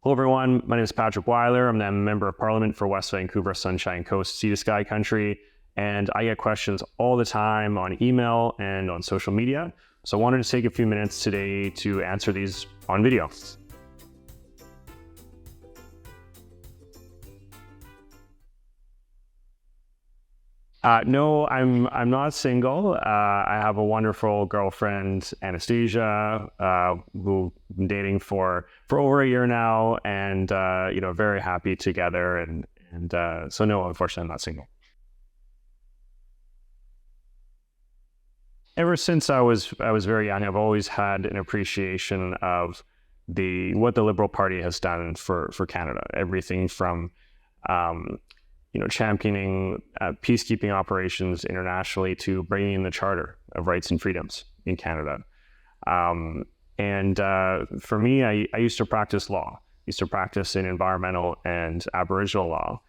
Hello, everyone. My name is Patrick Weiler. I'm the Member of Parliament for West Vancouver-Sunshine Coast-Sea to Sky Country, and I get questions all the time on email and on social media. So I wanted to take a few minutes today to answer these on video. No, I'm not single. I have a wonderful girlfriend, Anastasia, who I've been dating for over a year now, and very happy together. And so no, unfortunately, I'm not single. Ever since I was very young, I've always had an appreciation of what the Liberal Party has done for Canada. Everything from championing peacekeeping operations internationally to bringing in the Charter of Rights and Freedoms in Canada. For me, I used to practice law. I used to practice in environmental and Aboriginal law.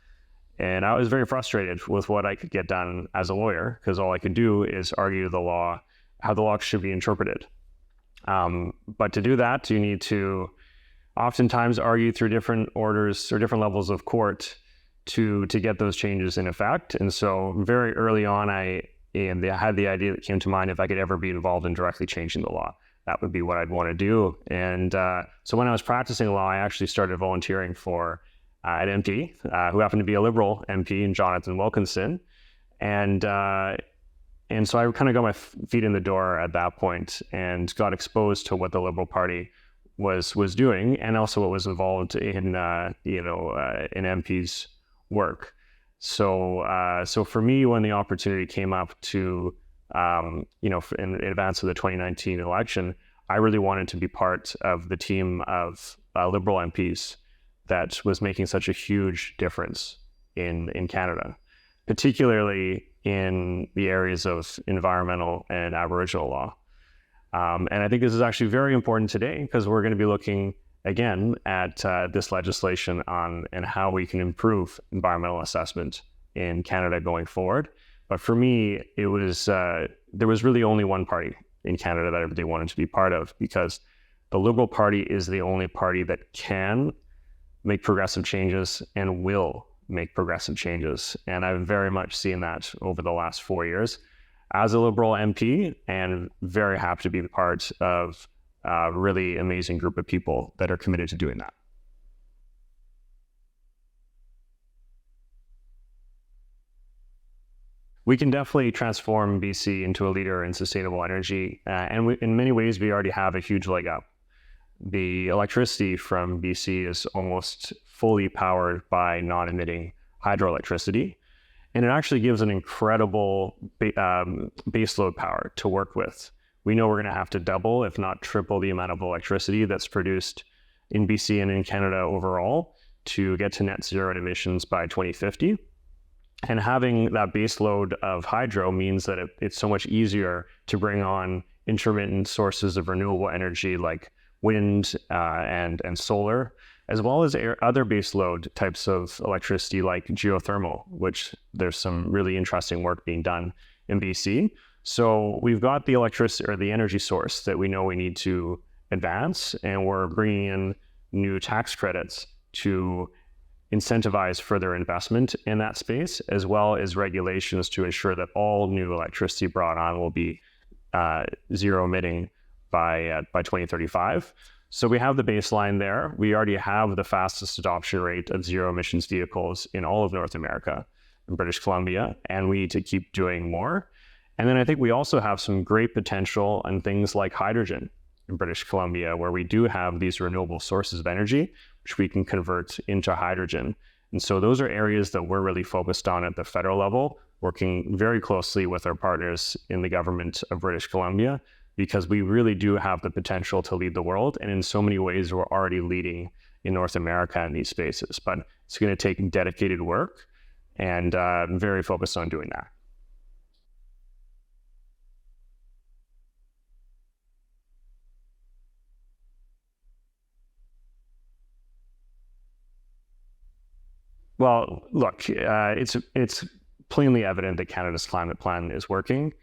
And I was very frustrated with what I could get done as a lawyer, because all I could do is argue the law, how the law should be interpreted. But to do that, you need to oftentimes argue through different orders or different levels of court to get those changes in effect. And so very early on, I had the idea that came to mind, if I could ever be involved in directly changing the law, that would be what I'd want to do. And so when I was practicing law, I actually started volunteering for an MP, who happened to be a Liberal MP, in Jonathan Wilkinson. And so I kind of got my feet in the door at that point and got exposed to what the Liberal Party was doing, and also what was involved in MP's work. So for me, when the opportunity came up to, in advance of the 2019 election, I really wanted to be part of the team of Liberal MPs that was making such a huge difference in Canada, particularly in the areas of environmental and Aboriginal law. And I think this is actually very important today, because we're going to be looking again at this legislation and how we can improve environmental assessment in Canada going forward. But for me, it was there was really only one party in Canada that I really wanted to be part of, because the Liberal Party is the only party that can make progressive changes and will make progressive changes. And I've very much seen that over the last 4 years as a Liberal MP, and very happy to be part of a really amazing group of people that are committed to doing that. We can definitely transform BC into a leader in sustainable energy, and in many ways, we already have a huge leg up. The electricity from BC is almost fully powered by non-emitting hydroelectricity, and it actually gives an incredible baseload power to work with. We know we're going to have to double, if not triple, the amount of electricity that's produced in BC and in Canada overall to get to net zero emissions by 2050. And having that base load of hydro means that it's so much easier to bring on intermittent sources of renewable energy like wind and solar, as well as other base load types of electricity like geothermal, which there's some really interesting work being done in BC. So we've got the electricity or the energy source that we know we need to advance, and we're bringing in new tax credits to incentivize further investment in that space, as well as regulations to ensure that all new electricity brought on will be zero emitting by 2035. So we have the baseline there. We already have the fastest adoption rate of zero emissions vehicles in all of North America, in British Columbia, and we need to keep doing more. And then I think we also have some great potential on things like hydrogen in British Columbia, where we do have these renewable sources of energy, which we can convert into hydrogen. And so those are areas that we're really focused on at the federal level, working very closely with our partners in the government of British Columbia, because we really do have the potential to lead the world. And in so many ways, we're already leading in North America in these spaces. But it's going to take dedicated work, and I'm very focused on doing that. Well, look, it's plainly evident that Canada's climate plan is working.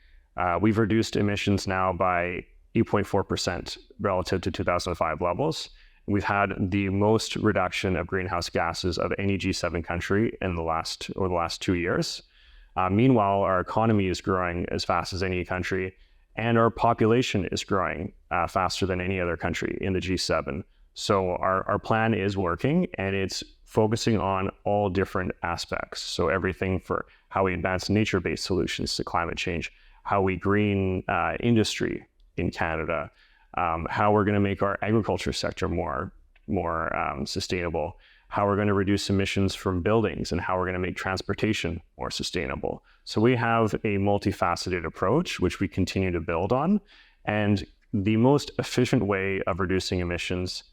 We've reduced emissions now by 8.4% relative to 2005 levels. we've had the most reduction of greenhouse gases of any G7 country over the last 2 years. Meanwhile, our economy is growing as fast as any country, and our population is growing faster than any other country in the G7. So our plan is working, and it's focusing on all different aspects. So everything for how we advance nature-based solutions to climate change, how we green industry in Canada, how we're going to make our agriculture sector more sustainable, how we're going to reduce emissions from buildings, and how we're going to make transportation more sustainable. So we have a multifaceted approach, which we continue to build on. And the most efficient way of reducing emissions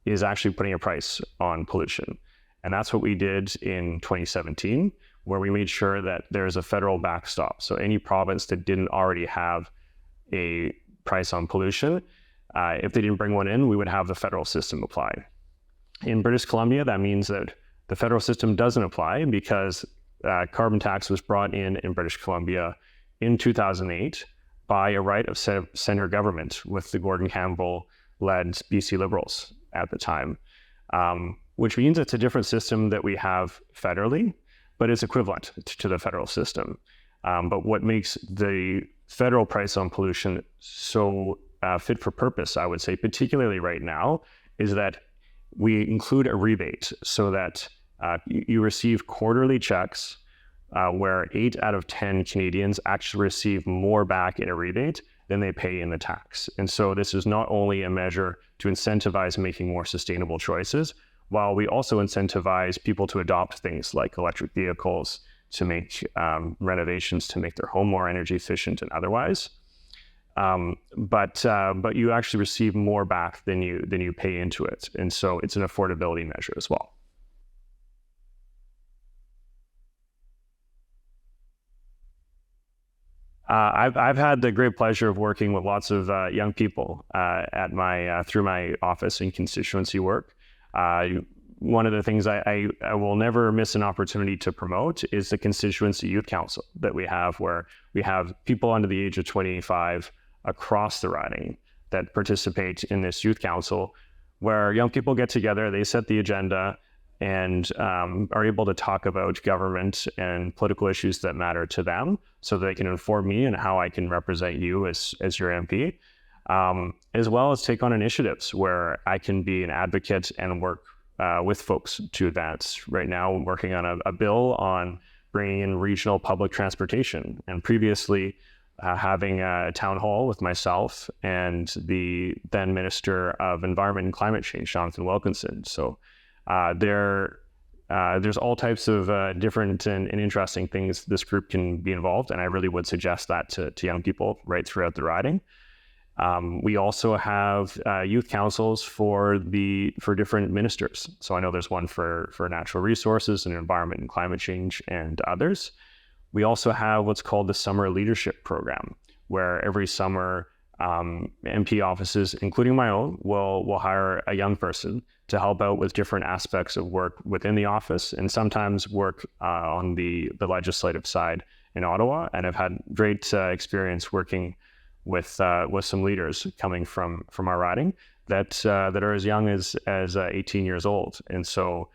is actually putting a price on pollution. And that's what we did in 2017, where we made sure that there's a federal backstop. So any province that didn't already have a price on pollution, if they didn't bring one in, we would have the federal system apply. In British Columbia, that means that the federal system doesn't apply because carbon tax was brought in British Columbia in 2008 by a right of center government with the Gordon Campbell-led BC Liberals at the time, which means it's a different system that we have federally, but it's equivalent to the federal system. But what makes the federal price on pollution so fit for purpose, I would say, particularly right now, is that we include a rebate so that you receive quarterly checks where 8 out of 10 Canadians actually receive more back in a rebate than they pay in the tax. And so this is not only a measure to incentivize making more sustainable choices, while we also incentivize people to adopt things like electric vehicles, to make renovations to make their home more energy efficient and otherwise. But you actually receive more back than you pay into it. And so it's an affordability measure as well. I've had the great pleasure of working with lots of young people at through my office and constituency work. One of the things I will never miss an opportunity to promote is the constituency youth council that we have, where we have people under the age of 25 across the riding that participate in this youth council, where young people get together, they set the agenda, and are able to talk about government and political issues that matter to them, so they can inform me and how I can represent you as your MP, as well as take on initiatives where I can be an advocate and work with folks to advance. Right now, I'm working on a bill on bringing in regional public transportation, and previously having a town hall with myself and the then Minister of Environment and Climate Change, Jonathan Wilkinson. So there's all types of different and interesting things this group can be involved, and I really would suggest that to young people right throughout the riding. We also have youth councils for different ministers. So I know there's one for natural resources and environment and climate change and others. We also have what's called the Summer Leadership Program, where every summer MP offices, including my own, will hire a young person to help out with different aspects of work within the office, and sometimes work on the legislative side in Ottawa. And I've had great experience working with some leaders coming from our riding that are as young as 18 years old. And so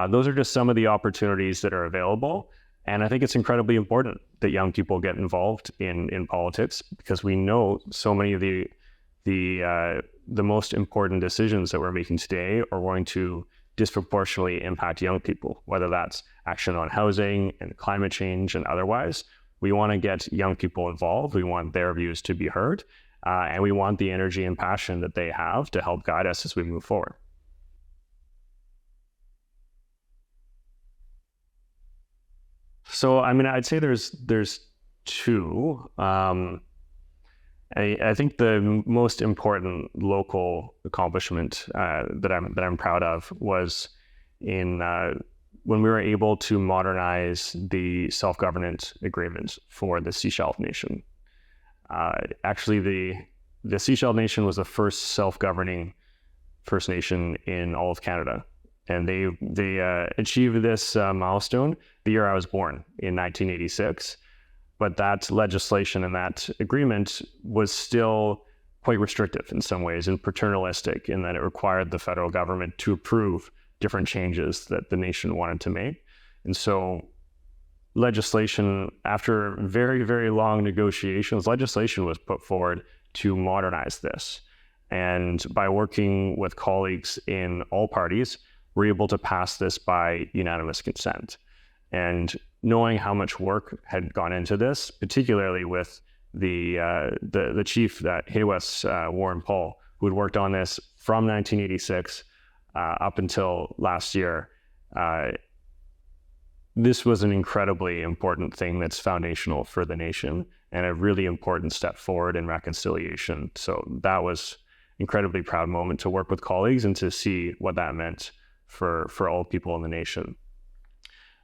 those are just some of the opportunities that are available. And I think it's incredibly important that young people get involved in politics, because we know so many of the most important decisions that we're making today are going to disproportionately impact young people, whether that's action on housing and climate change and otherwise. We want to get young people involved. We want their views to be heard, and we want the energy and passion that they have to help guide us as we move forward. So, I mean, I'd say there's two. I think the most important local accomplishment that I'm proud of was when we were able to modernize the self-governance agreement for the Sechelt Nation. Actually, the Sechelt Nation was the first self-governing First Nation in all of Canada. And they achieved this milestone the year I was born, in 1986. But that legislation and that agreement was still quite restrictive in some ways and paternalistic in that it required the federal government to approve different changes that the nation wanted to make. And so legislation, after very, very long negotiations, legislation was put forward to modernize this. And by working with colleagues in all parties, we're able to pass this by unanimous consent. And knowing how much work had gone into this, particularly with the chief at Haywest, Warren Paul, who had worked on this from 1986 up until last year, this was an incredibly important thing that's foundational for the nation and a really important step forward in reconciliation. So that was an incredibly proud moment to work with colleagues and to see what that meant for all people in the nation.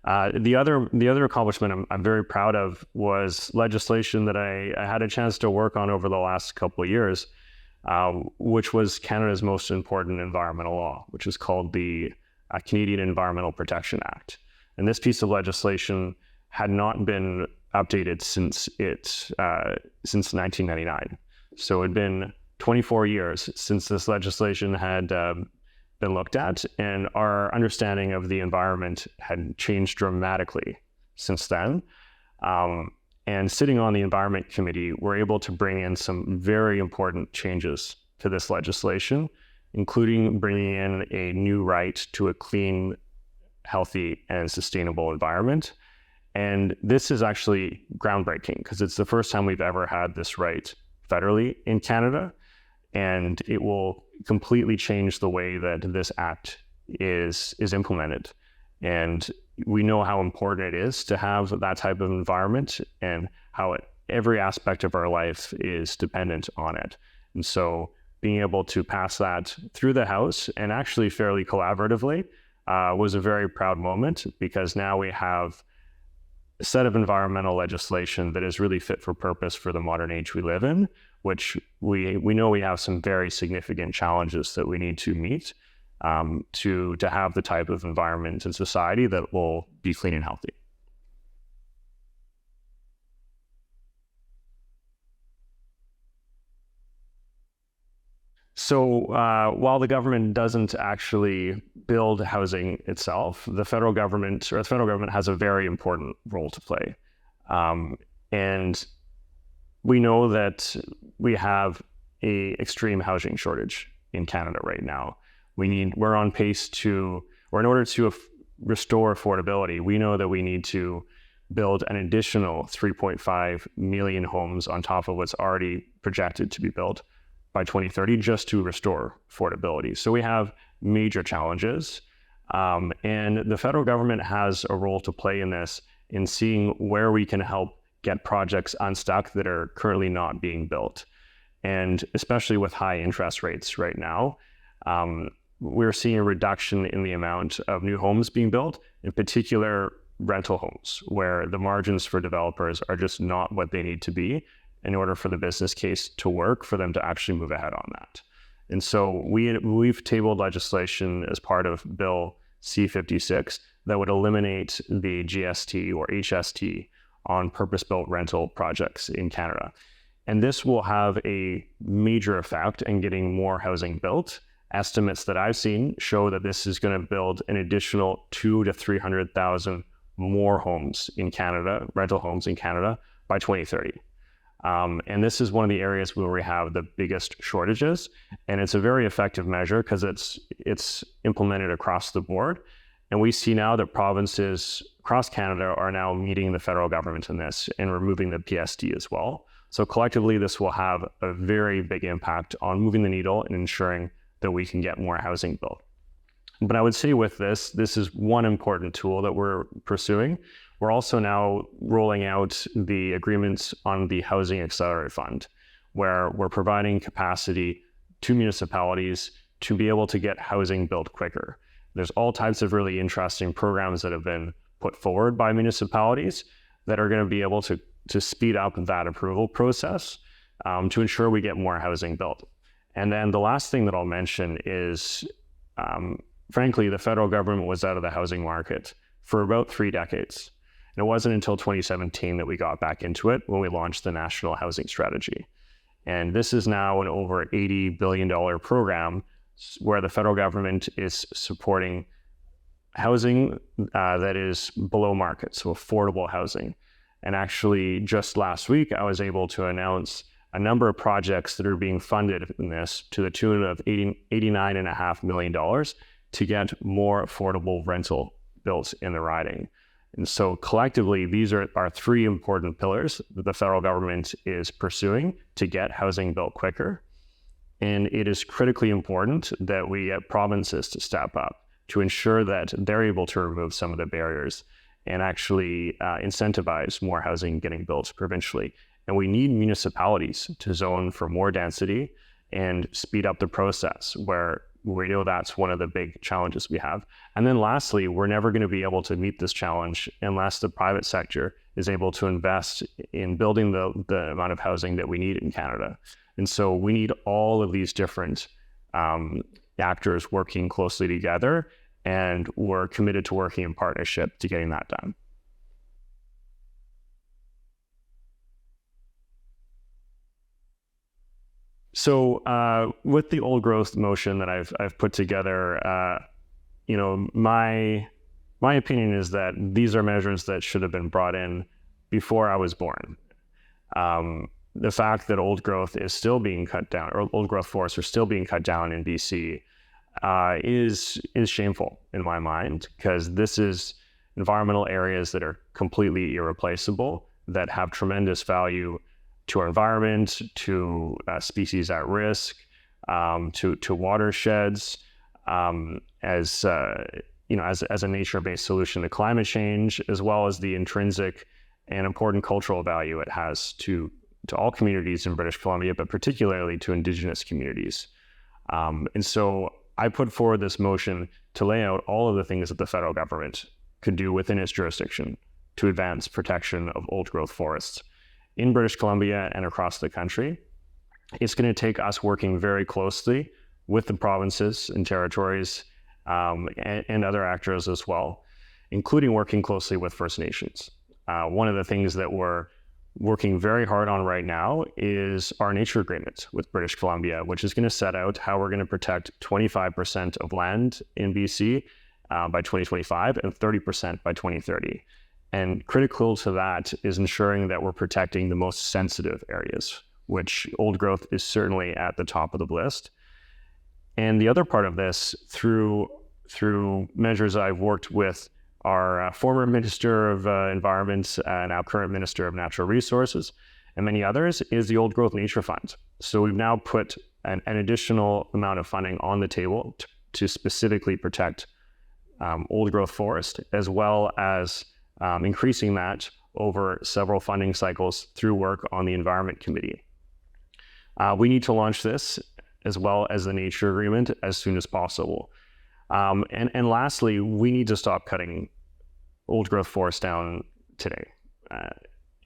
The other accomplishment I'm very proud of was legislation that I had a chance to work on over the last couple of years, which was Canada's most important environmental law, which is called the Canadian Environmental Protection Act. And this piece of legislation had not been updated since 1999. So it had been 24 years since this legislation had been looked at, and our understanding of the environment had changed dramatically since then. And sitting on the Environment Committee, we're able to bring in some very important changes to this legislation, including bringing in a new right to a clean, healthy, and sustainable environment. And this is actually groundbreaking because it's the first time we've ever had this right federally in Canada. And it will completely change the way that this act is implemented. And we know how important it is to have that type of environment and how every aspect of our life is dependent on it. And so being able to pass that through the House and actually fairly collaboratively was a very proud moment, because now we have a set of environmental legislation that is really fit for purpose for the modern age we live in, which we know we have some very significant challenges that we need to meet to have the type of environment and society that will be clean and healthy. So while the government doesn't actually build housing itself, the federal government has a very important role to play. And we know that we have an extreme housing shortage in Canada right now. We're on pace in order to restore affordability, we know that we need to build an additional 3.5 million homes on top of what's already projected to be built by 2030 just to restore affordability. So we have major challenges. And the federal government has a role to play in this, in seeing where we can help get projects unstuck that are currently not being built. And especially with high interest rates right now, we're seeing a reduction in the amount of new homes being built, in particular rental homes, where the margins for developers are just not what they need to be in order for the business case to work for them to actually move ahead on that. And so we've tabled legislation as part of Bill C-56 that would eliminate the GST or HST on purpose-built rental projects in Canada. And this will have a major effect in getting more housing built. Estimates that I've seen show that this is going to build an additional 200,000 to 300,000 more homes in Canada, rental homes in Canada, by 2030. And this is one of the areas where we have the biggest shortages. And it's a very effective measure because it's implemented across the board. And we see now that provinces across Canada are now meeting the federal government in this and removing the PSD as well. So collectively, this will have a very big impact on moving the needle and ensuring that we can get more housing built. But I would say with this is one important tool that we're pursuing. We're also now rolling out the agreements on the Housing Accelerator Fund, where we're providing capacity to municipalities to be able to get housing built quicker. There's all types of really interesting programs that have been put forward by municipalities that are going to be able to speed up that approval process to ensure we get more housing built. And then the last thing that I'll mention is, frankly, the federal government was out of the housing market for about 3 decades. And it wasn't until 2017 that we got back into it when we launched the National Housing Strategy. And this is now an over $80 billion program where the federal government is supporting housing that is below market, so affordable housing. And actually, just last week, I was able to announce a number of projects that are being funded in this to the tune of $89.5 million to get more affordable rental built in the riding. And so collectively, these are our three important pillars that the federal government is pursuing to get housing built quicker. And it is critically important that we get provinces to step up to ensure that they're able to remove some of the barriers and actually incentivize more housing getting built provincially. And we need municipalities to zone for more density and speed up the process, where we know that's one of the big challenges we have. And then lastly, we're never going to be able to meet this challenge unless the private sector is able to invest in building the amount of housing that we need in Canada. And so we need all of these different actors working closely together, and we're committed to working in partnership to getting that done. So with the old growth motion that I've put together, my opinion is that these are measures that should have been brought in before I was born. The fact that old growth is still being cut down, or old growth forests are still being cut down in BC, is shameful in my mind, because this is environmental areas that are completely irreplaceable, that have tremendous value to our environment, to species at risk, to watersheds, as a nature-based solution to climate change, as well as the intrinsic and important cultural value it has to all communities in British Columbia, but particularly to Indigenous communities. And so I put forward this motion to lay out all of the things that the federal government could do within its jurisdiction to advance protection of old growth forests in British Columbia and across the country. It's going to take us working very closely with the provinces and territories and other actors as well, including working closely with First Nations. One of the things that we're working very hard on right now is our nature agreement with British Columbia, which is going to set out how we're going to protect 25% of land in BC by 2025 and 30% by 2030. And critical to that is ensuring that we're protecting the most sensitive areas, which old growth is certainly at the top of the list. And the other part of this, through measures I've worked with our former Minister of Environment and now current Minister of Natural Resources and many others, is the Old Growth Nature Fund. So we've now put an additional amount of funding on the table to specifically protect old growth forest, as well as increasing that over several funding cycles through work on the Environment Committee. We need to launch this, as well as the nature agreement, as soon as possible. And lastly, we need to stop cutting old growth forests down today.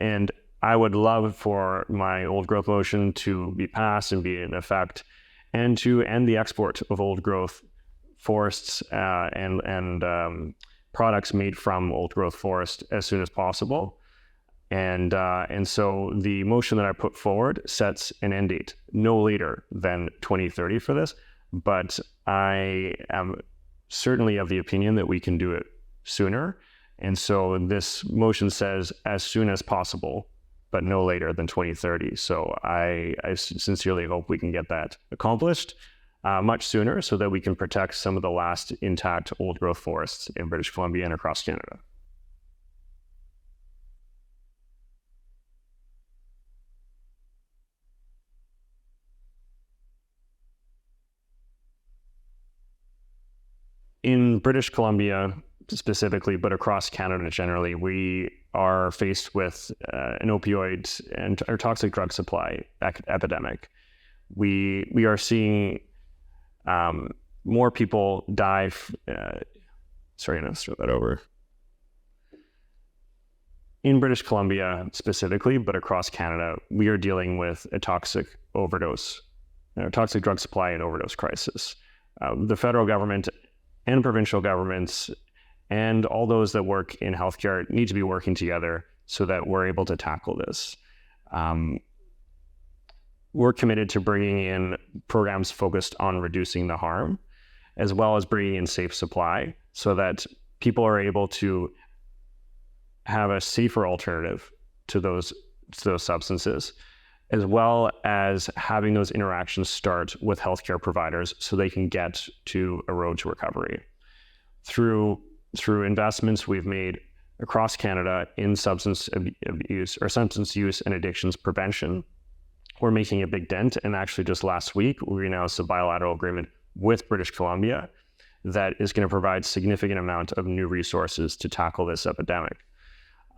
And I would love for my old growth motion to be passed and be in effect, and to end the export of old growth forests and products made from old growth forest as soon as possible. And so the motion that I put forward sets an end date no later than 2030 for this, but I am certainly of the opinion that we can do it sooner. And so this motion says as soon as possible, but no later than 2030. So I sincerely hope we can get that accomplished much sooner, so that we can protect some of the last intact old growth forests in British Columbia and across Canada. In British Columbia specifically, but across Canada generally, we are faced with an opioid and or toxic drug supply epidemic. We are seeing more people die. Sorry, let's throw that over. In British Columbia specifically, but across Canada, we are dealing with a toxic overdose, toxic drug supply and overdose crisis. The federal government and provincial governments and all those that work in healthcare need to be working together so that we're able to tackle this. we're committed to bringing in programs focused on reducing the harm, as well as bringing in safe supply so that people are able to have a safer alternative to those substances, as well as having those interactions start with healthcare providers so they can get to a road to recovery. Through investments we've made across Canada in substance abuse or substance use and addictions prevention, we're making a big dent. And actually just last week, we announced a bilateral agreement with British Columbia that is going to provide significant amount of new resources to tackle this epidemic.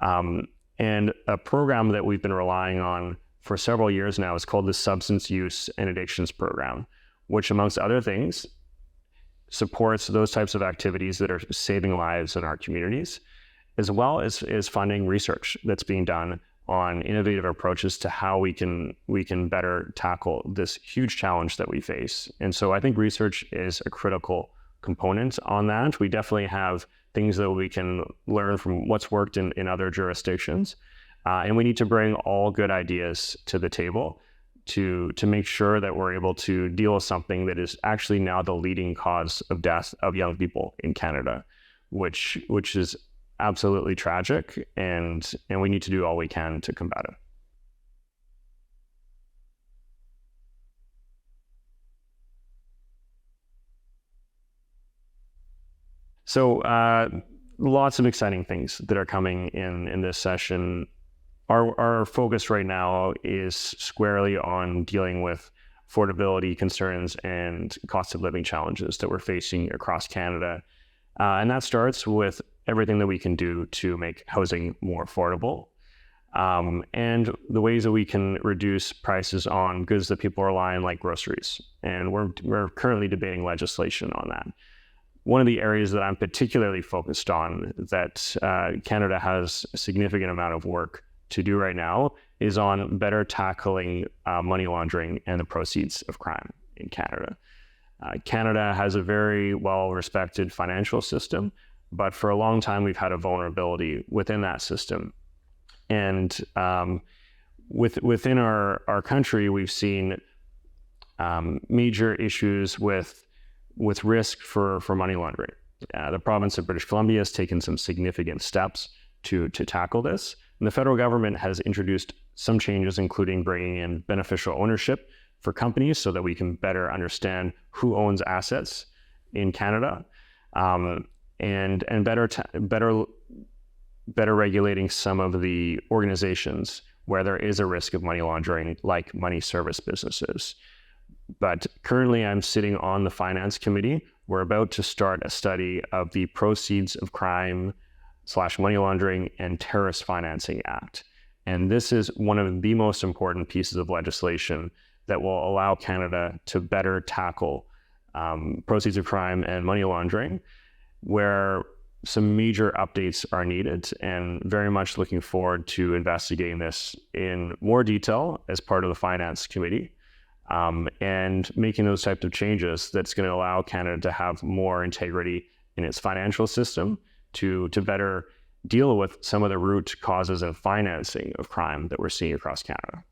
And a program that we've been relying on for several years now is called the Substance Use and Addictions Program, which amongst other things supports those types of activities that are saving lives in our communities, as well as funding research that's being done on innovative approaches to how we can better tackle this huge challenge that we face. And so I think research is a critical component on that. We definitely have things that we can learn from what's worked in other jurisdictions. And we need to bring all good ideas to the table to make sure that we're able to deal with something that is actually now the leading cause of death of young people in Canada, which is absolutely tragic, and we need to do all we can to combat it. So lots of exciting things that are coming in this session. Our focus right now is squarely on dealing with affordability concerns and cost of living challenges that we're facing across Canada. And that starts with everything that we can do to make housing more affordable, and the ways that we can reduce prices on goods that people rely on, like groceries. And we're currently debating legislation on that. One of the areas that I'm particularly focused on that Canada has a significant amount of work to do right now is on better tackling money laundering and the proceeds of crime in Canada. Canada has a very well-respected financial system, but for a long time we've had a vulnerability within that system. And within our country, we've seen major issues with risk for money laundering. The province of British Columbia has taken some significant steps to tackle this. And the federal government has introduced some changes, including bringing in beneficial ownership for companies so that we can better understand who owns assets in Canada, and better regulating some of the organizations where there is a risk of money laundering, like money service businesses. But currently I'm sitting on the Finance Committee. We're about to start a study of the Proceeds of Crime / Money Laundering and Terrorist Financing Act. And this is one of the most important pieces of legislation that will allow Canada to better tackle proceeds of crime and money laundering, where some major updates are needed, and very much looking forward to investigating this in more detail as part of the Finance Committee, and making those types of changes that's going to allow Canada to have more integrity in its financial system to better deal with some of the root causes and financing of crime that we're seeing across Canada.